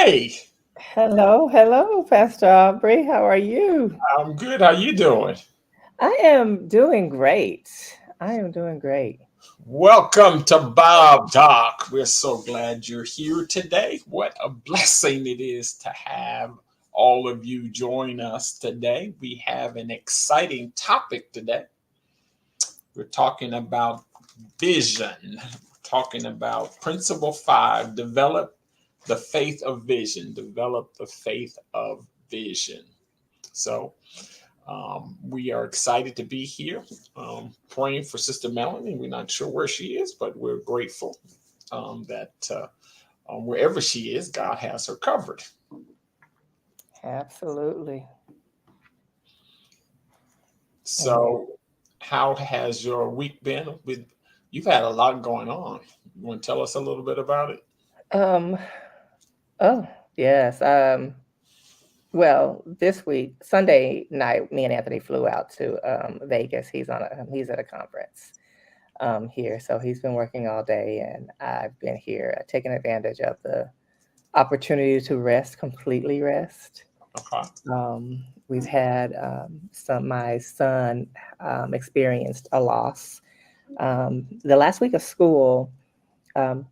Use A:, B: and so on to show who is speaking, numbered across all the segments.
A: Hey,
B: Hello, hello, Pastor Aubrey. How are you?
A: I'm good. How you doing?
B: I am doing great. I am doing great.
A: Welcome to Bob Doc. We're so glad you're here today. What a blessing it is to have all of you join us today. We have an exciting topic today. We're talking about vision. We're talking about principle 5, develop the faith of vision. Develop the faith of vision. So, we are excited to be here, praying for Sister Melanie. We're not sure where she is, but we're grateful that wherever she is, God has her covered.
B: Absolutely. Amen.
A: So, how has your week been? You've had a lot going on. You want to tell us a little bit about it?
B: Um, oh, yes. Well, this week, Sunday night, me and Anthony flew out to Vegas. He's at a conference here. So he's been working all day and I've been here taking advantage of the opportunity to rest, completely rest.
A: Okay.
B: We've had my son experienced a loss. The last week of school,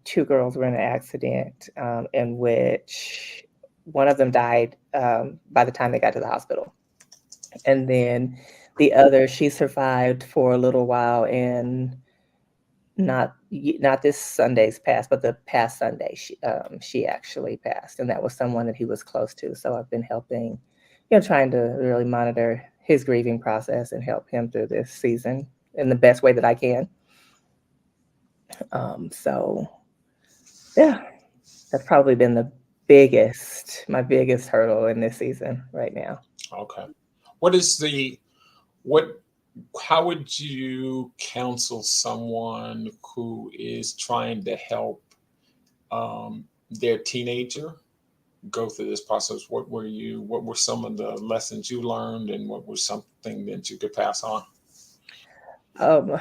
B: two girls were in an accident in which one of them died by the time they got to the hospital. And then the other, she survived for a little while and not this Sunday's past, but the past Sunday she actually passed, and that was someone that he was close to. So I've been helping, trying to really monitor his grieving process and help him through this season in the best way that I can. So yeah, that's probably been my biggest hurdle in this season right now.
A: Okay. What is the what? How would you counsel someone who is trying to help their teenager go through this process? What were some of the lessons you learned, and what was something that you could pass on?
B: Um,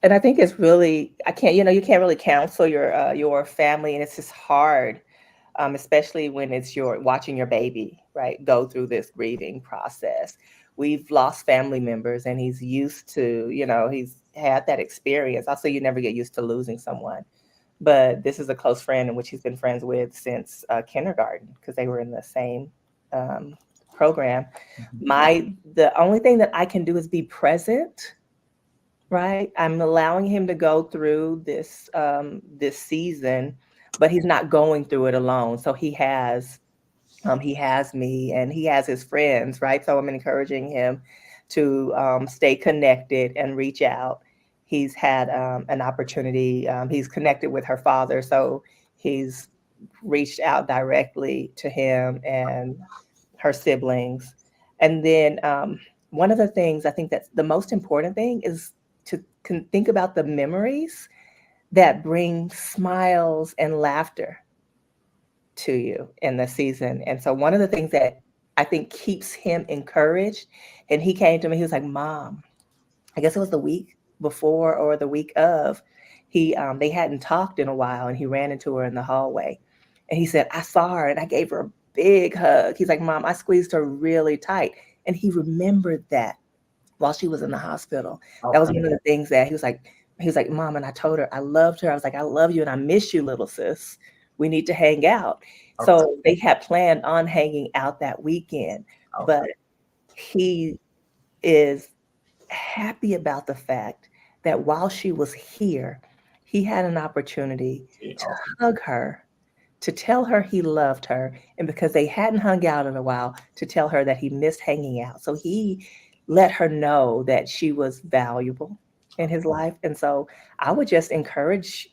B: and I think it's really I can't you can't really counsel your family, and it's just hard, especially when it's your watching your baby, right, go through this grieving process. We've lost family members, and he's used to, he's had that experience. Also, you never get used to losing someone, but this is a close friend in which he's been friends with since kindergarten because they were in the same um, program. The only thing that I can do is be present, right? I'm allowing him to go through this season, but he's not going through it alone. So he has me and he has his friends, right? So I'm encouraging him to stay connected and reach out. He's had an opportunity. He's connected with her father, so he's reached out directly to him and her siblings. And then one of the things I think that's the most important thing is to think about the memories that bring smiles and laughter to you in the season. And so one of the things that I think keeps him encouraged, and he came to me, he was like, Mom, I guess it was the week before or the week of, they hadn't talked in a while, and he ran into her in the hallway. And he said, I saw her and I gave her a big hug. He's like, Mom, I squeezed her really tight. And he remembered that while she was in the hospital. That was
A: Okay.
B: one of the things that he was like, Mom, and I told her I loved her. I was like, I love you and I miss you, little sis. We need to hang out.
A: Okay.
B: So they had planned on hanging out that weekend,
A: Okay.
B: but he is happy about the fact that while she was here, he had an opportunity
A: Yeah,
B: to
A: okay.
B: hug her, to tell her he loved her, and because they hadn't hung out in a while, to tell her that he missed hanging out. So he let her know that she was valuable in his life. And so I would just encourage,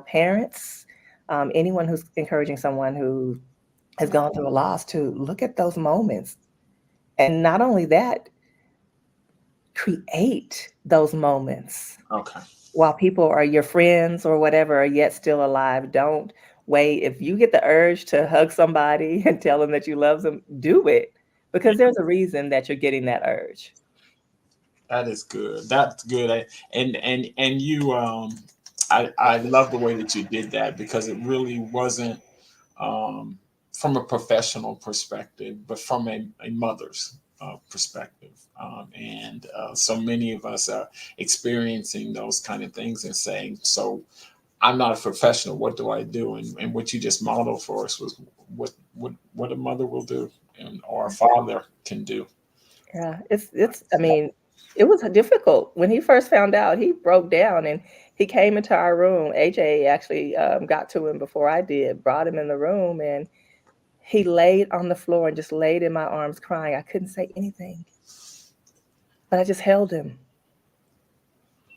B: parents, anyone who's encouraging someone who has gone through a loss to look at those moments. And not only that, create those moments
A: Okay.
B: while people are your friends or whatever are yet still alive. Don't wait. If you get the urge to hug somebody and tell them that you love them, do it
A: Yeah,
B: because there's a reason that you're getting that urge.
A: that is good. That's good. And you I love the way that you did that because it really wasn't. from a professional perspective, but from a mother's perspective. And so many of us are experiencing those kind of things and saying, so I'm not a professional. What do I do? And what you just modeled for us was what a mother will do and or a father can do.
B: Yeah, I mean, it was difficult. When he first found out, he broke down and he came into our room. AJ actually got to him before I did, brought him in the room, and he laid on the floor and just laid in my arms crying. I couldn't say anything, but I just held him.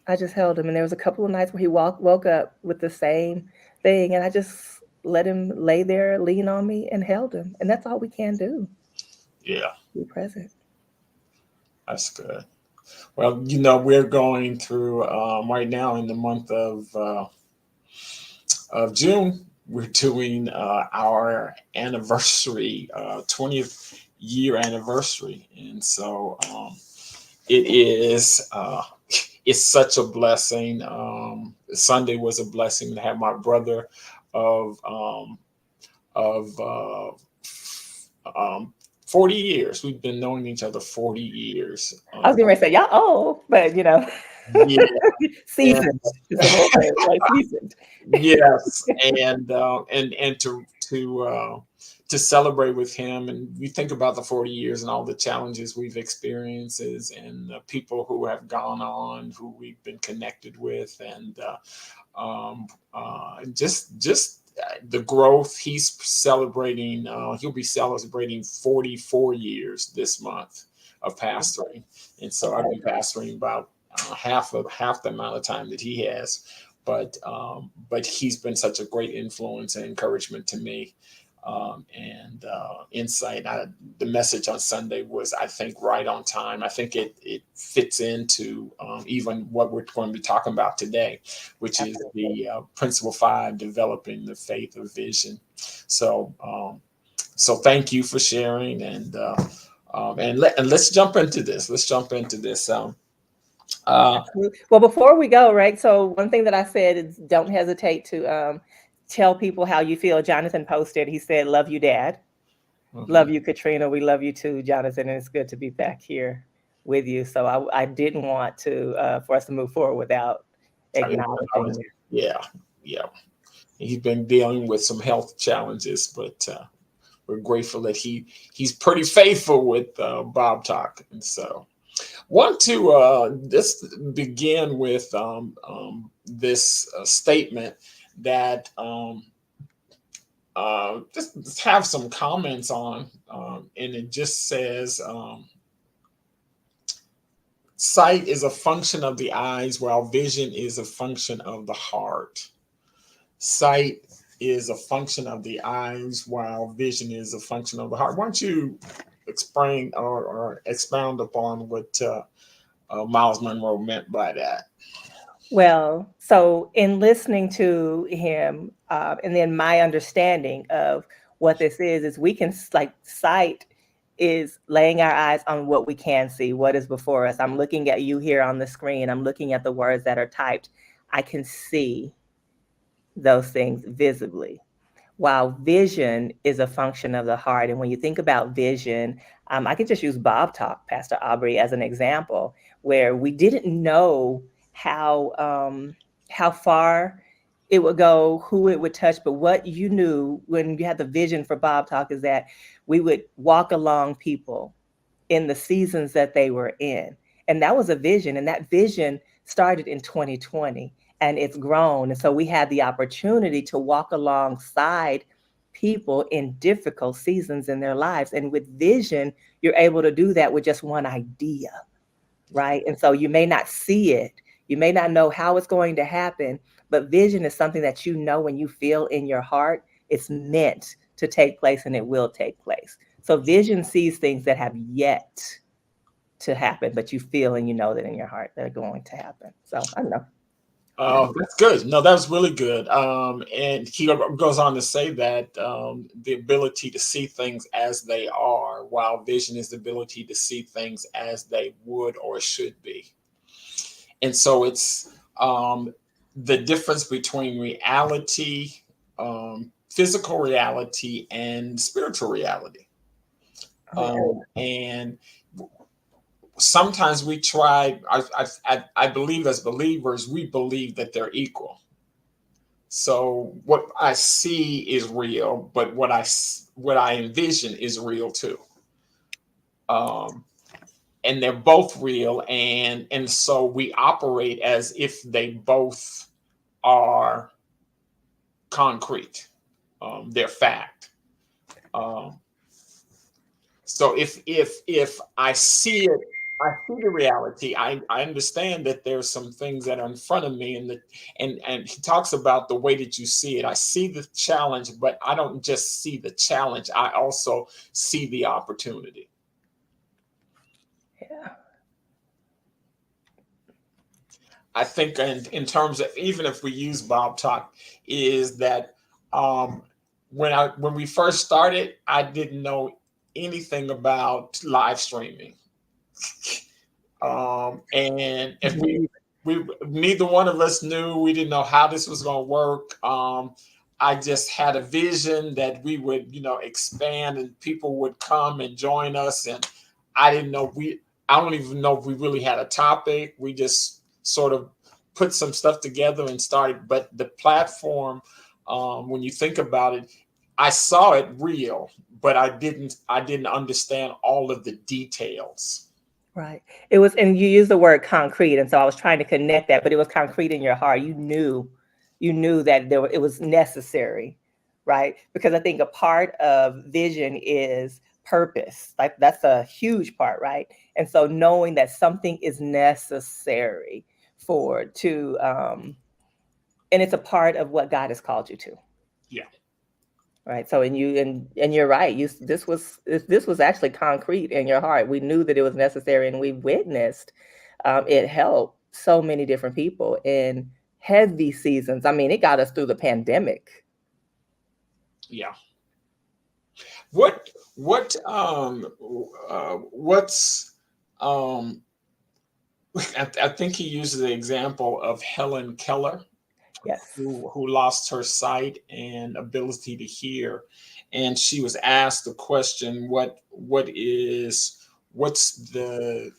B: I just held him. And there was a couple of nights where he woke up with the same thing, and I just let him lay there, lean on me, and held him. And that's all we can do.
A: Yeah,
B: Be present.
A: that's good. Well, we're going through right now in the month of June. We're doing our anniversary, 20th year anniversary, and so it is. It's such a blessing. Sunday was a blessing to have my brother of of 40 years. We've been knowing each other 40 years.
B: I was going to say, y'all old, but
A: Yeah, and
B: seasoned is the whole word, right? Seasoned.
A: yes, and to celebrate with him, and you think about the 40 years and all the challenges we've experienced, and the people who have gone on, who we've been connected with, and just the growth he's celebrating. He'll be celebrating 44 years this month of pastoring, and so I've been pastoring about half the amount of time that he has, but he's been such a great influence and encouragement to me, and insight. The message on Sunday was, I think, right on time. I think it fits into even what we're going to be talking about today, which is the principle 5, developing the faith of vision. So so thank you for sharing, and let's jump into this. Let's jump into this. Uh,
B: Absolutely. Well, before we go, right? So one thing that I said is don't hesitate to tell people how you feel. Jonathan posted, he said, "Love you, Dad. Love
A: mhm.
B: you, Katrina. We love you too, Jonathan. And it's good to be back here with you." So I didn't want to for us to move forward without
A: I mean,
B: acknowledging.
A: yeah, yeah. He's been dealing with some health challenges, but we're grateful that he's pretty faithful with Bob Talk, and so want to just begin with this statement that just have some comments on, and it just says, sight is a function of the eyes, while vision is a function of the heart. Sight is a function of the eyes, while vision is a function of the heart. Why don't you explain or expound upon what Miles Monroe meant by that?
B: Well, so in listening to him, and then my understanding of what this is we can like sight is laying our eyes on what we can see, what is before us. I'm looking at you here on the screen. I'm looking at the words that are typed. I can see those things visibly, while vision is a function of the heart. And when you think about vision, I could just use Bob Talk, Pastor Aubrey, as an example, where we didn't know how far it would go, who it would touch, but what you knew when you had the vision for Bob Talk is that we would walk along people in the seasons that they were in. And that was a vision. And that vision started in 2020 and it's grown. And so we had the opportunity to walk alongside people in difficult seasons in their lives. And with vision, you're able to do that with just one idea, right? And so you may not see it, you may not know how it's going to happen, but vision is something that you know and you feel in your heart. It's meant to take place and it will take place. So vision sees things that have yet to happen, but you feel and you know that in your heart they're going to happen. So I don't know.
A: Oh, that's good. No, that was really good. And he goes on to say that the ability to see things as they are, while vision is the ability to see things as they would or should be. And so it's the difference between reality, physical reality and spiritual reality.
B: Oh, yeah.
A: And sometimes we try, I believe as believers, we believe that they're equal. So what I see is real, but what I envision is real too. Um, and they're both real, and so we operate as if they both are concrete. They're fact. Um, so if I see it, I see the reality. I understand that there's some things that are in front of me, and he talks about the way that you see it. I see the challenge, but I don't just see the challenge. I also see the opportunity.
B: Yeah.
A: I think in terms of, even if we use Bob Talk, is that um, when we first started, I didn't know anything about live streaming. And if we neither one of us knew, we didn't know how this was going to work. I just had a vision that we would, expand and people would come and join us. And I didn't know I don't even know if we really had a topic. We just sort of put some stuff together and started. But the platform, when you think about it, I saw it real, but I didn't understand all of the details.
B: Right. It was, and you used the word concrete, and so I was trying to connect that, but it was concrete in your heart. You knew that it was necessary, right? Because I think a part of vision is purpose. Like that's a huge part, right? And so knowing that something is necessary and it's a part of what God has called you to.
A: Yeah.
B: Right. So, and you're right. This was actually concrete in your heart. We knew that it was necessary, and we witnessed it helped so many different people in heavy seasons. I mean, it got us through the pandemic.
A: Yeah. What what's um I think he uses the example of Helen Keller,
B: Yes.
A: who lost her sight and ability to hear, and she was asked the question, what's the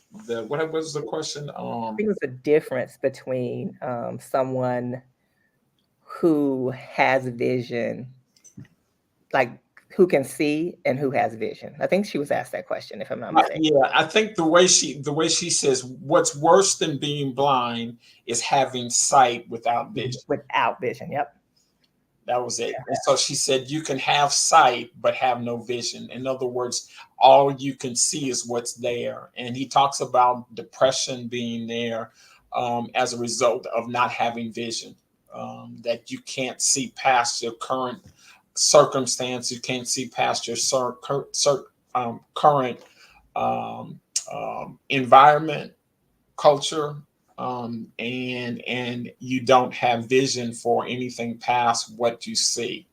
A: what was the question?
B: I think it was a difference between someone who has vision, like who can see, and who has vision. I think she was asked that question, if I'm not mistaken.
A: Yeah, I think the way she says, what's worse than being blind is having sight without vision.
B: Without vision. Yep.
A: That was it. And so she said, you can have sight, but have no vision. In other words, all you can see is what's there. And he talks about depression being there as a result of not having vision, that you can't see past your current circumstance, you can't see past your current um, environment, culture, and you don't have vision for anything past what you see.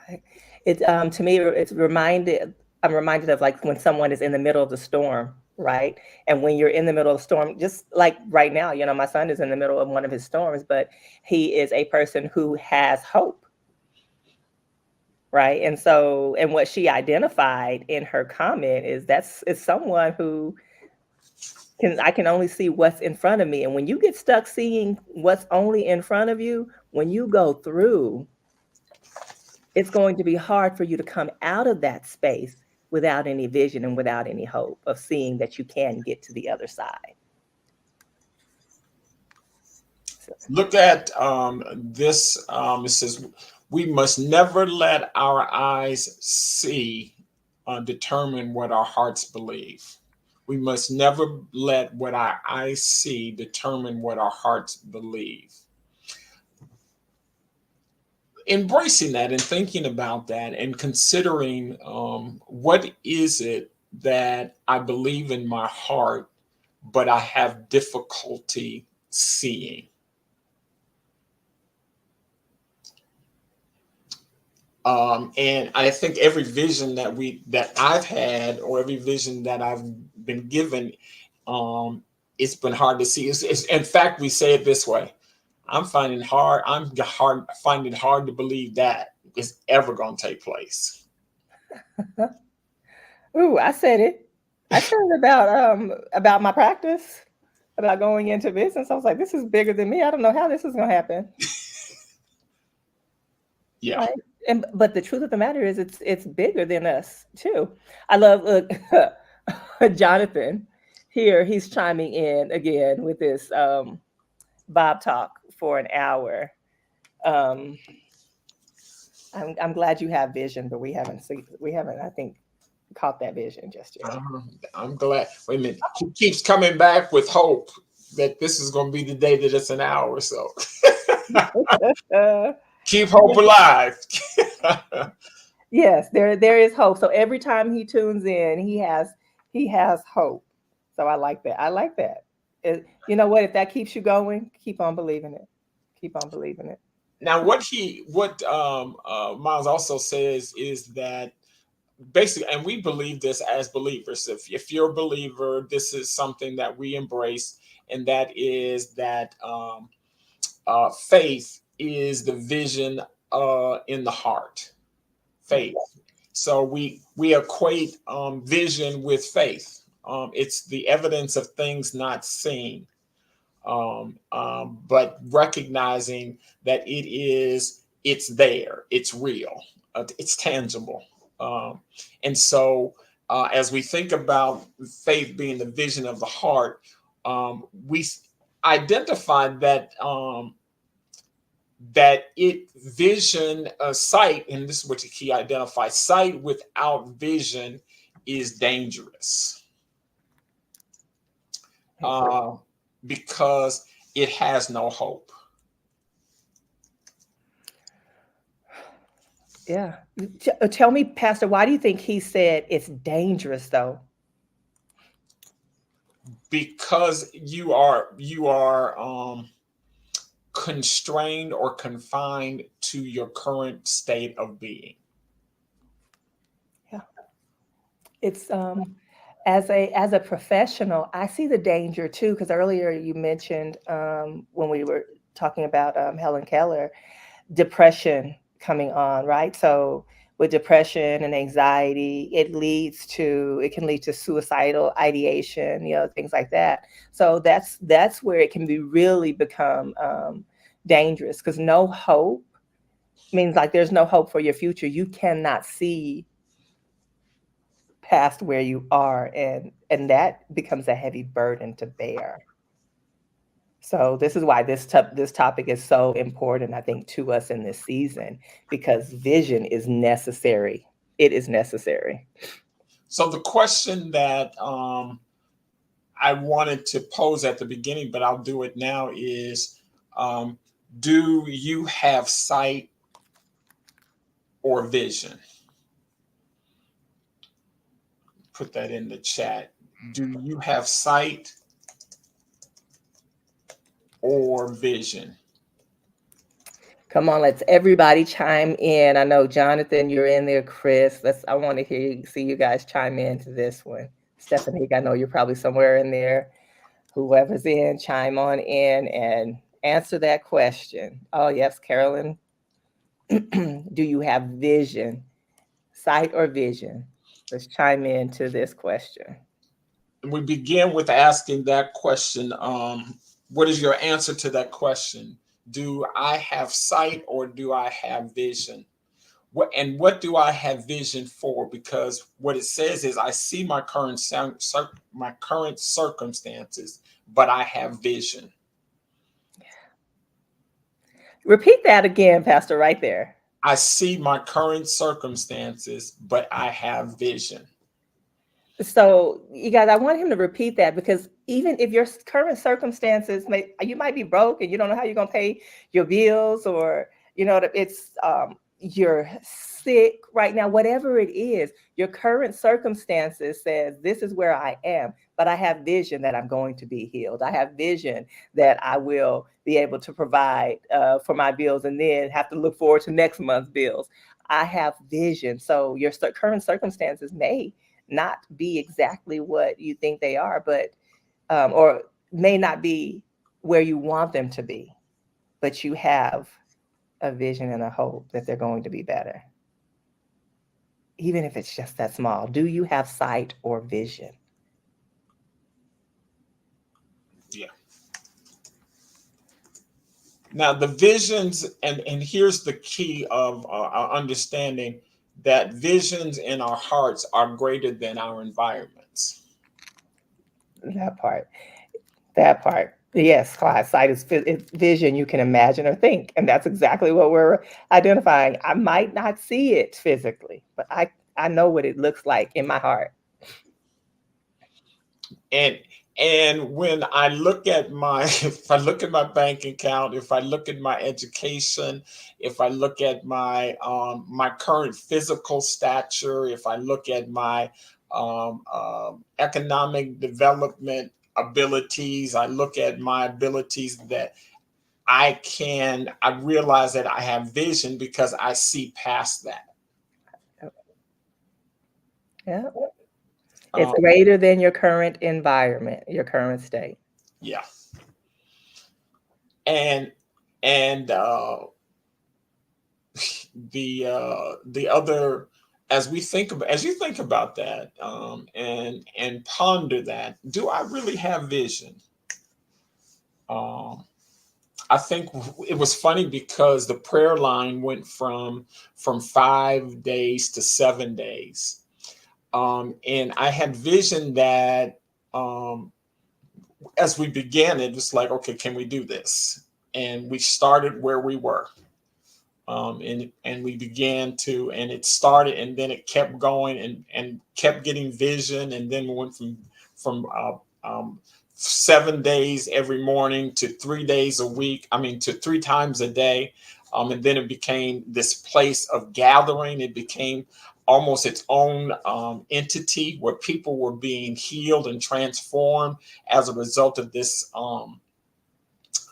B: Right. It to me, I'm reminded of like when someone is in the middle of the storm, right? And when you're in the middle of the storm, just like right now, my son is in the middle of one of his storms, but he is a person who has hope, right? And so, and what she identified in her comment is someone who I can only see what's in front of me. And when you get stuck seeing what's only in front of you, when you go through, it's going to be hard for you to come out of that space without any vision and without any hope of seeing that you can get to the other side. So,
A: Look at this. It says, we must never let our eyes see determine what our hearts believe. We must never let what our eyes see determine what our hearts believe. Embracing that and thinking about that and considering what is it that I believe in my heart, but I have difficulty seeing. And I think every vision that I've had, or every vision that I've been given, it's been hard to see. In fact, we say it this way: I'm finding it hard to believe that. is ever going to take place.
B: Ooh, I said it. I said it about my practice, about going into business. I was like, this is bigger than me. I don't know how this is gonna happen.
A: Yeah.
B: Right. And but the truth of the matter is it's bigger than us too. I love look Jonathan here, he's chiming in again with this Bob talk for an hour. Um I'm glad you have vision, but we haven't I think caught that vision just yet.
A: I'm glad. Wait a minute. He keeps coming back with hope that this is going to be the day that it's an hour. So
B: Uh,
A: keep hope alive.
B: yes, there is hope. So every time he tunes in, he has hope. So I like that. I like that. You know what? If that keeps you going, keep on believing it. Keep on believing it.
A: Now, what Miles also says is that basically, and we believe this as believers. If you're a believer, this is something that we embrace, and that is that faith is the vision in the heart. Faith. So we equate vision with faith. It's the evidence of things not seen, but recognizing that it's there, it's real, it's tangible. Um, and so, as we think about faith being the vision of the heart, we identified that it vision sight, and this is what the key identifies: sight without vision is dangerous, uh, because it has no hope.
B: Yeah. Tell me, Pastor, why do you think he said it's dangerous though?
A: Because you are constrained or confined to your current state of being.
B: Yeah. It's as a professional, I see the danger too, because earlier you mentioned when we were talking about Helen Keller, depression coming on, right? So with depression and anxiety, it can lead to suicidal ideation, things like that. So that's where it can be really become dangerous because no hope means like there's no hope for your future. You cannot see past where you are, and that becomes a heavy burden to bear. So this is why this topic is so important, I think, to us in this season, because vision is necessary. It is necessary.
A: So the question that I wanted to pose at the beginning, but I'll do it now, is um, do you have sight or vision? Put that in the chat. Do you have sight or vision?
B: Come on, let's everybody chime in. I know Jonathan, you're in there. Chris, I want to see you guys chime in to this one. Stephanie, I know you're probably somewhere in there. Whoever's in, chime on in and answer that question. Oh yes, Carolyn. Do you have vision, sight or vision? Let's chime in to this question.
A: We begin with asking that question. What is your answer to that question? Do I have sight or do I have vision? What do I have vision for? Because what it says is, I see my my current circumstances, but I have vision.
B: Repeat that again, Pastor, right there.
A: I see my current circumstances, but I have vision.
B: So, you guys, I want him to repeat that because even if your current circumstances you might be broke and you don't know how you're going to pay your bills, or it's you're sick right now, whatever it is, your current circumstances says this is where I am, but I have vision that I'm going to be healed. I have vision that I will be able to provide for my bills and then have to look forward to next month's bills. I have vision. So your current circumstances may not be exactly what you think they are, but or may not be where you want them to be, but you have a vision and a hope that they're going to be better, even if it's just that small? Do you have sight or vision?
A: Yeah. Now the visions, and here's the key of our understanding that visions in our hearts are greater than our environments.
B: That part. That part. Yes, Clyde, sight is vision you can imagine or think. And that's exactly what we're identifying. I might not see it physically, but I know what it looks like in my heart.
A: and and when I look at my if I look at my bank account, if I look at my education, if I look at my current physical stature, if I look at my economic development abilities, I look at my abilities that I realize that I have vision because I see past that.
B: Yeah. It's
A: um,
B: greater than your current environment, your current state.
A: yeah. And the other, as you think about that, and ponder that, do I really have vision? um I think it was funny because the prayer line went from 5 days to 7 days. And I had vision that, um as we began, it was like, okay, can we do this? And we started where we were. And we began to, and it started, and then it kept going, and kept getting vision, and then we went from 7 days every morning to 3 days a week. I mean, to 3 times a day. And then it became this place of gathering. It became almost its own entity where people were being healed and transformed as a result of this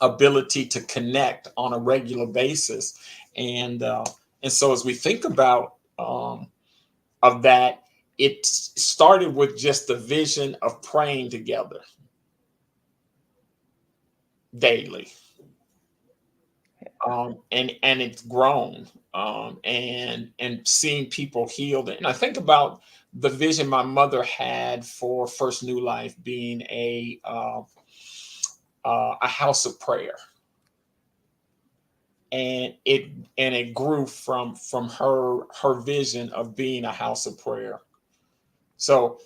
A: ability to connect on a regular basis. And uh, and so as we think about of that, it started with just the vision of praying together daily. And it's grown, and seeing people healed. And I think about the vision my mother had for First New Life being a house of prayer. And it grew from her vision of being a house of prayer. So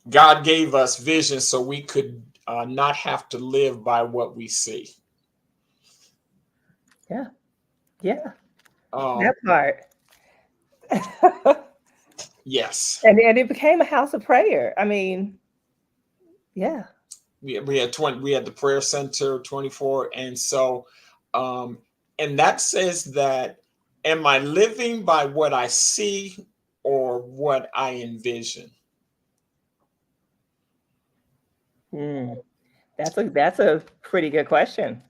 A: God gave us vision so we could not have to live by what we see.
B: Yeah. Yeah.
A: um
B: That part.
A: yes.
B: And it became a house of prayer. I mean, yeah.
A: We had the prayer center 24. And so um and that says that, am I living by what I see or what I envision?
B: Mm. That's a pretty good question.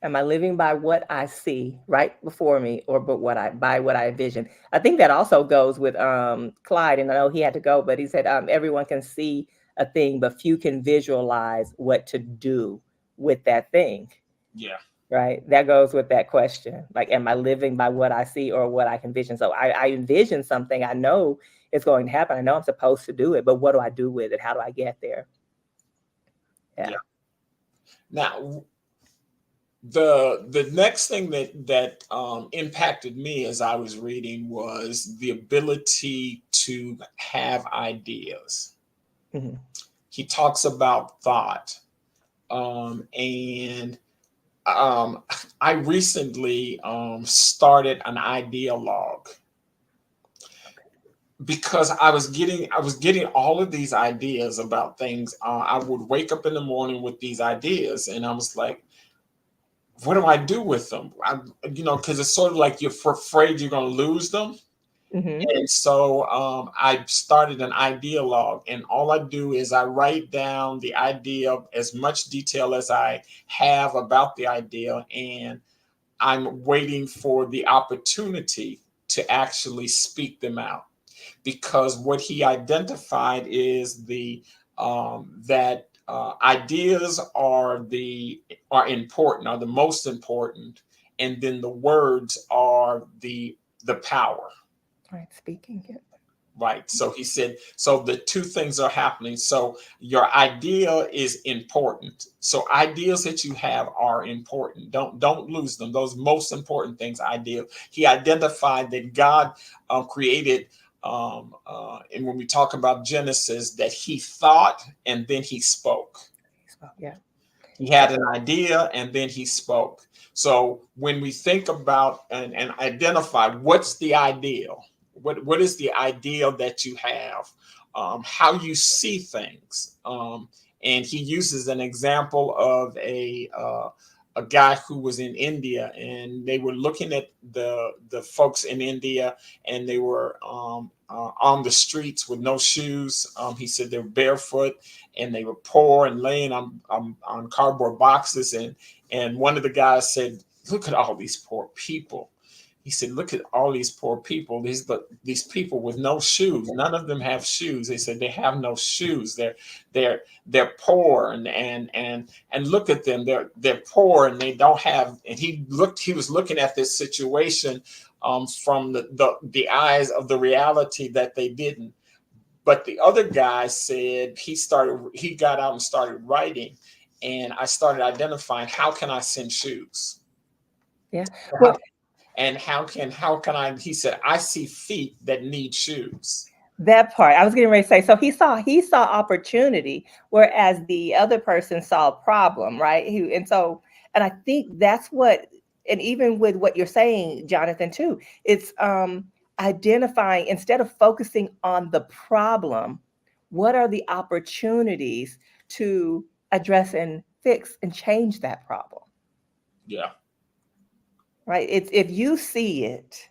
B: Am I living by what I see right before me, or but what I by what I envision? I think that also goes with Clyde, and I know he had to go, but he said everyone can see a thing, but few can visualize what to do with that thing.
A: Yeah.
B: Right? That goes with that question. Like, am I living by what I see or what I can vision? So I envision something. I know it's going to happen. I know I'm supposed to do it, but what do I do with it? How do I get there? Yeah.
A: Yeah. Now, the next thing that impacted me as I was reading was the ability to have ideas.
B: Hmm.
A: He talks about thought, and um, I recently started an idea log because I was getting all of these ideas about things. I would wake up in the morning with these ideas, and I was like, what do I do with them? Because it's sort of like you're afraid you're going to lose them.
B: Hmm.
A: And so I started an idea log, and all I do is I write down the idea, as much detail as I have about the idea, and I'm waiting for the opportunity to actually speak them out. Because what he identified is the that ideas are important, are the most important, and then the words are the power.
B: Right. Speaking it.
A: Right. So he said, so the two things are happening. So your idea is important. So ideas that you have are important. Don't lose them. Those most important things, idea. He identified that God created, and when we talk about Genesis, that he thought and then he spoke.
B: So, yeah.
A: He had an idea and then he spoke. So when we think about and identify what's the ideal, what is the ideal that you have, how you see things, and he uses an example of a guy who was in India, and they were looking at the folks in India, and they were on the streets with no shoes. He said they were barefoot and they were poor and laying on cardboard boxes. And one of the guys said, "Look at all these poor people." He said, "Look at all these poor people. These people with no shoes. None of them have shoes." They said they have no shoes. They're poor and look at them. They're poor and they don't have. And he looked. He was looking at this situation from the eyes of the reality that they didn't. But the other guy said he got out and started writing, and I started identifying how can I send shoes?
B: Yeah.
A: How,
B: Well,
A: and how can I? He said, I see feet that need shoes.
B: that part I was getting ready to say. So he saw opportunity, whereas the other person saw a problem, right? And I think that's what, and even with what you're saying, Jonathan, too, it's identifying instead of focusing on the problem, what are the opportunities to address and fix and change that problem,
A: Yeah,
B: right? It's if you see it,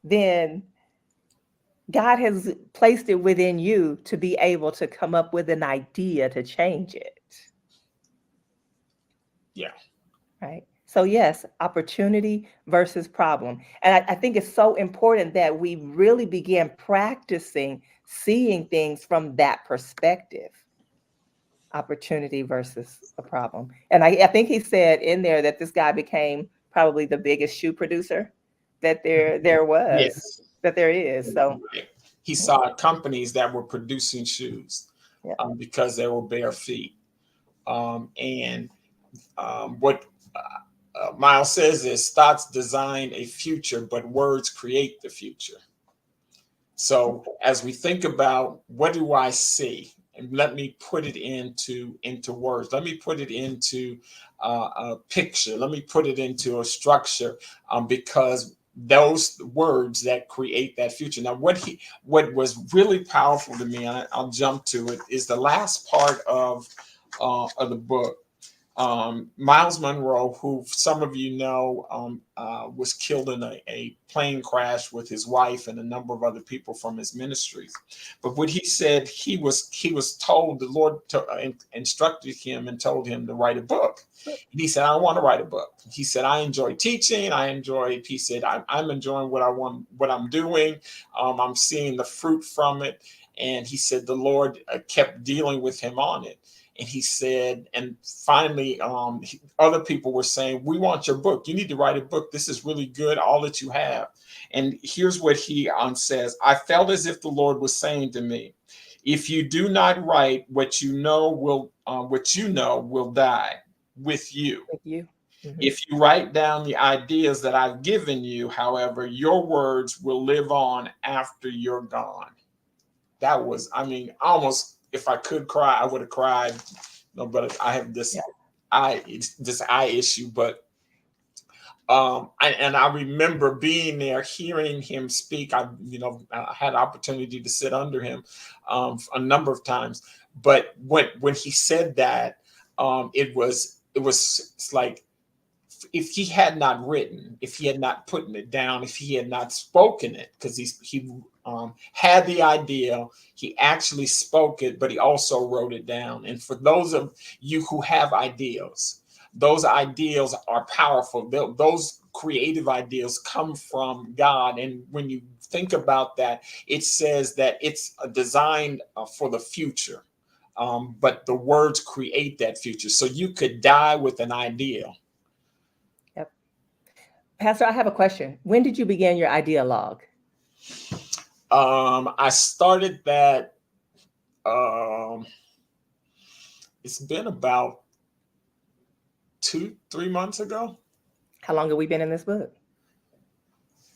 B: then God has placed it within you to be able to come up with an idea to change it,
A: yeah,
B: right? So, yes, opportunity versus problem. And I think it's so important that we really begin practicing seeing things from that perspective, opportunity versus a problem. And I think he said in there that this guy became probably the biggest shoe producer that there was,
A: yes.
B: that there is. So,
A: Right. He saw companies that were producing shoes
B: yeah,
A: because they were bare feet. And what Miles says is thoughts design a future, but words create the future. So as we think about what do I see, and let me put it into words. Let me put it into a picture. Let me put it into a structure, because those words that create that future. Now, what was really powerful to me, I'll jump to it, is the last part of the book. Miles Monroe, who some of you know, was killed in a plane crash with his wife and a number of other people from his ministries. But what he said, he was told, the Lord instructed him and told him to write a book. And he said, "I want to write a book." He said, "I enjoy teaching. He said, I'm enjoying what I'm doing. I'm seeing the fruit from it." And he said the Lord kept dealing with him on it. And he said, and finally, other people were saying, "We want your book. You need to write a book. This is really good, all that you have." And here's what he says: "I felt as if the Lord was saying to me, if you do not write, what you know will die with you.
B: with you. Hmm.
A: If you write down the ideas that I've given you, however, your words will live on after you're gone." That was, I mean, almost, if I could cry, I would have cried. No, but I have
B: Yeah.
A: this eye issue. But I remember being there, hearing him speak. I had opportunity to sit under him a number of times. But when he said that, it's like, if he had not written, if he had not put it down, if he had not spoken it, because he had the idea, he actually spoke it, but he also wrote it down. And for those of you who have ideas, those ideas are powerful. Those creative ideas come from God. And when you think about that, it says that it's designed for the future. But the words create that future. So you could die with an idea.
B: Yep. Pastor, I have a question. When did you begin your ideologue?
A: I started that. Um, it's been about 2, 3 months ago.
B: How long have we been in this book?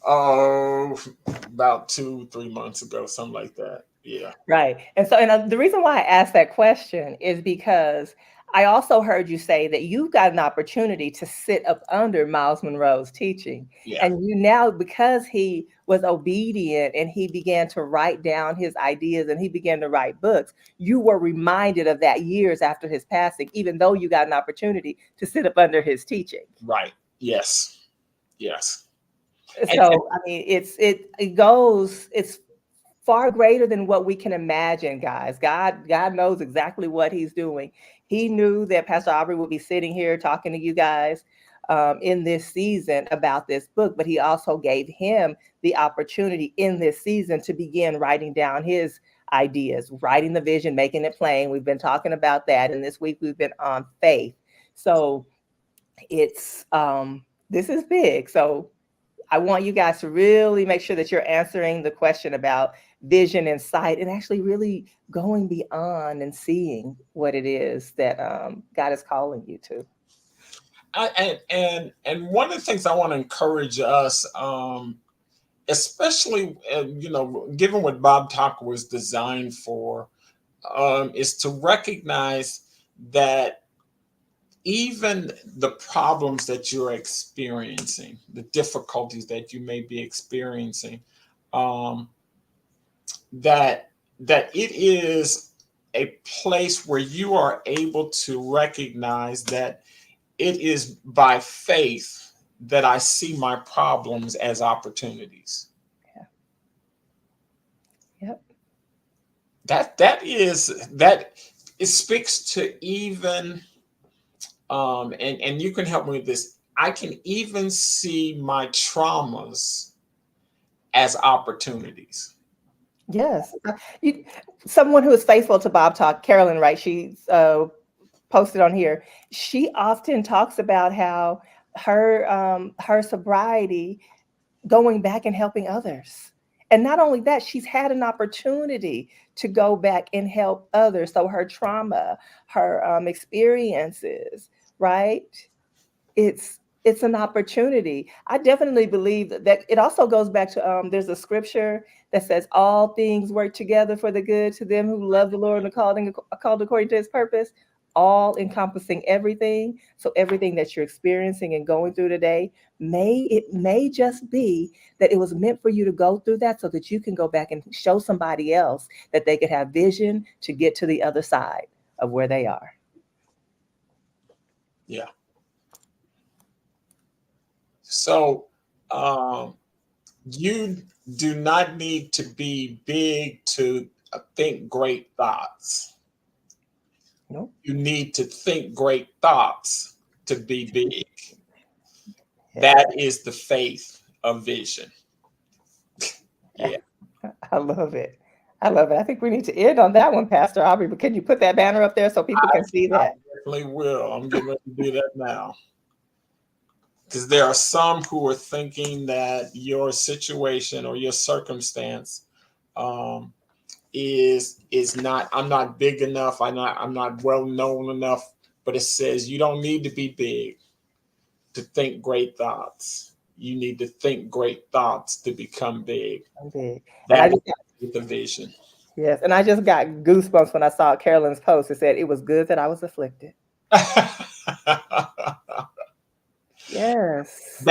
A: Oh, about 2, 3 months ago, something like that. Yeah.
B: Right. And so, and the reason why I asked that question is because I also heard you say that you got an opportunity to sit up under Miles Monroe's teaching.
A: Yeah.
B: And you now, because he was obedient and he began to write down his ideas and he began to write books, you were reminded of that years after his passing, even though you got an opportunity to sit up under his teaching.
A: Right. Yes. Yes. And
B: So I mean, it's far greater than what we can imagine, guys. God knows exactly what He's doing. He knew that Pastor Aubrey would be sitting here talking to you guys in this season about this book, but He also gave him the opportunity in this season to begin writing down his ideas, writing the vision, making it plain. We've been talking about that, and this week we've been on faith. So it's this is big. So I want you guys to really make sure that you're answering the question about vision and sight and actually really going beyond and seeing what it is that God is calling you to.
A: and one of the things I want to encourage us, especially given what Bob Talk was designed for, is to recognize that even the problems that you're experiencing, the difficulties that you may be experiencing, um, that it is a place where you are able to recognize that it is by faith that I see my problems as opportunities.
B: Yeah. Yep.
A: That it speaks to even and you can help me with this. I can even see my traumas as opportunities.
B: Yes. Someone who is faithful to Bob Talk, Carolyn, right? She's posted on here. She often talks about how her sobriety going back and helping others. And not only that, she's had an opportunity to go back and help others. So her trauma, her experiences, right? It's an opportunity. I definitely believe that it also goes back to there's a scripture that says all things work together for the good to them who love the Lord and are called according to his purpose, all encompassing everything. So everything that you're experiencing and going through today, may just be that it was meant for you to go through that so that you can go back and show somebody else that they could have vision to get to the other side of where they are.
A: Yeah. So um, you do not need to be big to think great thoughts.
B: No.
A: You need to think great thoughts to be big.
B: Yeah.
A: That is the faith of vision. Yeah.
B: I love it. I love it. I think we need to end on that one, Pastor Aubrey. But can you put that banner up there so people
A: I,
B: can see
A: I
B: that?
A: definitely will. I'm getting ready to do that now. Because there are some who are thinking that your situation or your circumstance um, is not. I'm not big enough. I'm not well known enough. But it says you don't need to be big to think great thoughts. You need to think great thoughts to become big.
B: I'm big. And I
A: That
B: just got,
A: is the vision.
B: yes, and I just got goosebumps when I saw Carolyn's post. It said it was good that I was afflicted. Yes,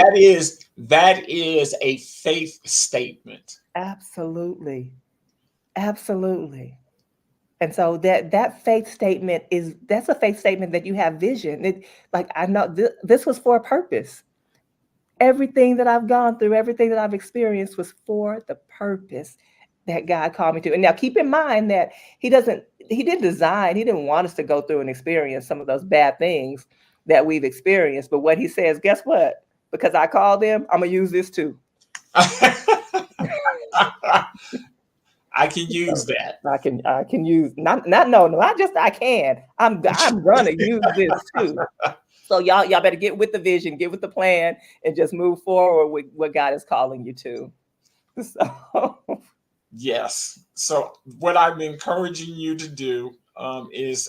A: that is a faith statement.
B: absolutely. Absolutely. And so that faith statement that's a faith statement that you have vision. Like I know this was for a purpose. Everything that I've gone through, everything that I've experienced was for the purpose that God called me to. And now keep in mind that he didn't want us to go through and experience some of those bad things that we've experienced. But what he says, guess what? Because I called them, I'm gonna use this too.
A: I can use
B: So
A: that.
B: I can use not no, not just I can. I'm gonna use this too. So y'all better get with the vision, get with the plan, and just move forward with what God is calling you to. So
A: Yes. So what I'm encouraging you to do is,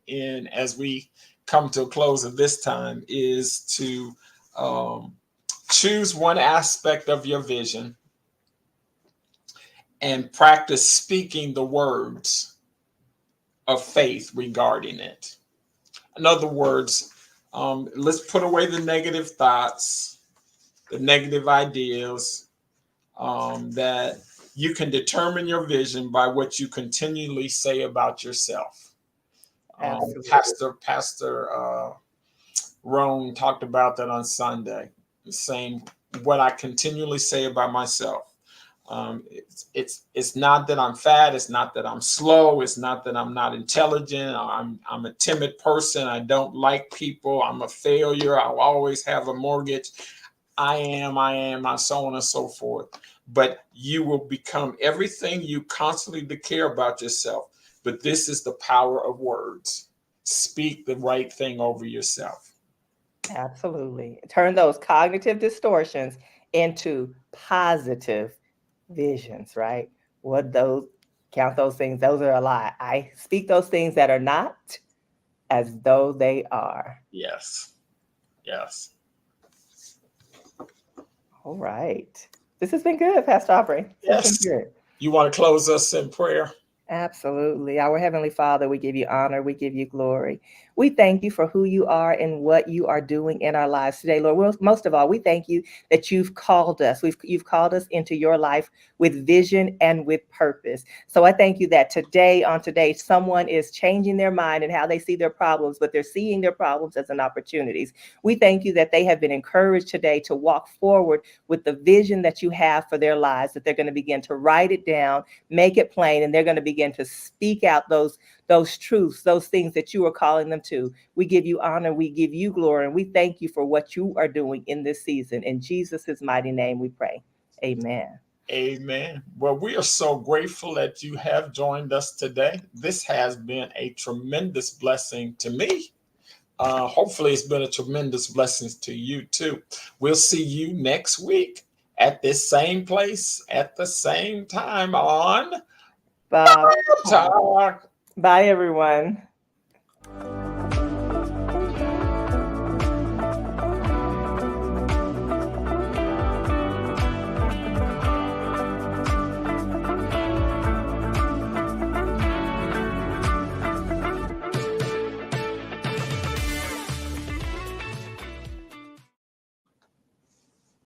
A: in as we come to a close of this time, is to um, choose one aspect of your vision and practice speaking the words of faith regarding it. In other words, let's put away the negative thoughts, the negative ideas, that you can determine your vision by what you continually say about yourself.
B: absolutely.
A: Pastor Roan talked about that on Sunday, saying what I continually say about myself. It's not that I'm fat. It's not that I'm slow. It's not that I'm not intelligent. I'm a timid person. I don't like people. I'm a failure. I'll always have a mortgage. So on and so forth. But you will become everything you constantly declare about yourself. But this is the power of words. Speak the right thing over yourself.
B: Absolutely. Turn those cognitive distortions into positive visions, right? What those count those things, those are a lie. I speak those things that are not as though they are.
A: Yes. Yes.
B: All right. This has been good, Pastor Aubrey. This has been
A: Yes.
B: good.
A: You want to close us in prayer?
B: Absolutely. Our Heavenly Father, we give you honor, we give you glory. We thank you for who you are and what you are doing in our lives today, Lord. Most of all, we thank you that you've called us. You've called us into your life with vision and with purpose. So I thank you that today, someone is changing their mind and how they see their problems, but they're seeing their problems as an opportunities. We thank you that they have been encouraged today to walk forward with the vision that you have for their lives, that they're going to begin to write it down, make it plain, and they're going to begin to speak out those truths, those things that you are calling them to. We give you honor, we give you glory, and we thank you for what you are doing in this season. In Jesus' mighty name we pray. Amen.
A: Amen. Well, we are so grateful that you have joined us today. This has been a tremendous blessing to me. Hopefully, it's been a tremendous blessing to you too. We'll see you next week at this same place at the same time on
B: Bob,
A: Talk.
B: bye everyone.